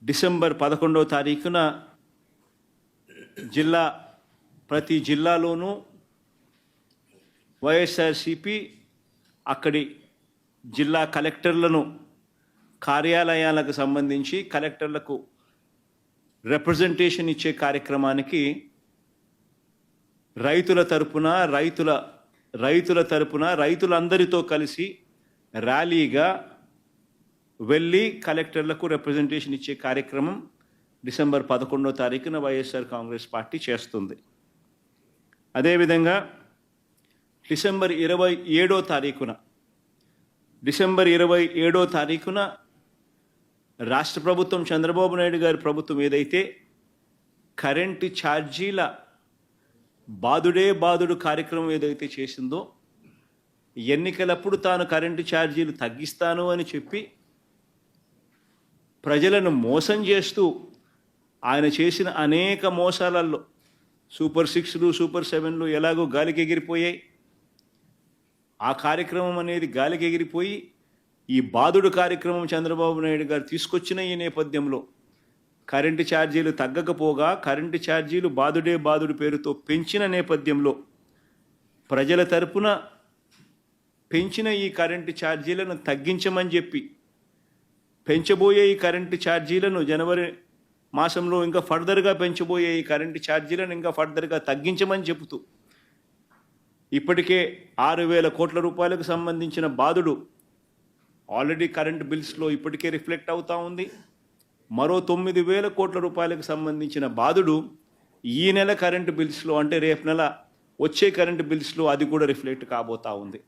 December 11వ తారీఖున ప్రతి జిల్లాలోనూ వైఎస్ఆర్సీపీ అక్కడి జిల్లా కలెక్టర్లను కార్యాలయాలకు సంబంధించి కలెక్టర్లకు రిప్రజెంటేషన్ ఇచ్చే కార్యక్రమానికి రైతులందరితో కలిసి ర్యాలీగా వెళ్ళి కలెక్టర్లకు రిప్రజెంటేషన్ ఇచ్చే కార్యక్రమం డిసెంబర్ 11వ తారీఖున వైఎస్ఆర్ కాంగ్రెస్ పార్టీ చేస్తుంది. అదేవిధంగా డిసెంబర్ 27వ తారీఖున రాష్ట్ర ప్రభుత్వం చంద్రబాబు నాయుడు గారి ప్రభుత్వం ఏదైతే కరెంటు ఛార్జీల బాదుడు కార్యక్రమం ఏదైతే చేసిందో, ఎన్నికలప్పుడు తాను కరెంటు ఛార్జీలు తగ్గిస్తాను అని చెప్పి ప్రజలను మోసం చేస్తూ ఆయన చేసిన అనేక మోసాలలో సూపర్ 6లు సూపర్ 7లు ఎలాగో గాలికి ఎగిరిపోయాయి. ఆ కార్యక్రమం అనేది గాలికి ఎగిరిపోయి ఈ బాదుడు కార్యక్రమం చంద్రబాబు నాయుడు గారు తీసుకొచ్చిన ఈ నేపథ్యంలో కరెంటు ఛార్జీలు తగ్గకపోగా కరెంటు ఛార్జీలు బాదుడు పేరుతో పెంచిన నేపథ్యంలో ప్రజల తరపున పెంచిన ఈ కరెంటు ఛార్జీలను తగ్గించమని చెప్పి పెంచబోయే ఈ కరెంటు ఛార్జీలను జనవరి మాసంలో ఇంకా ఫర్దర్గా పెంచబోయే ఈ కరెంటు ఛార్జీలను ఇంకా ఫర్దర్గా తగ్గించమని చెబుతూ ఇప్పటికే 6,000 కోట్ల రూపాయలకు సంబంధించిన బాదుడు ఆల్రెడీ కరెంట్ బిల్స్లో ఇప్పటికే రిఫ్లెక్ట్ అవుతూ ఉంది. మరో 9,000 కోట్ల రూపాయలకు సంబంధించిన బాదుడు ఈ నెల కరెంటు బిల్స్లో, అంటే రేపు నెల వచ్చే కరెంటు బిల్స్లో అది కూడా రిఫ్లెక్ట్ కాబోతూ ఉంది.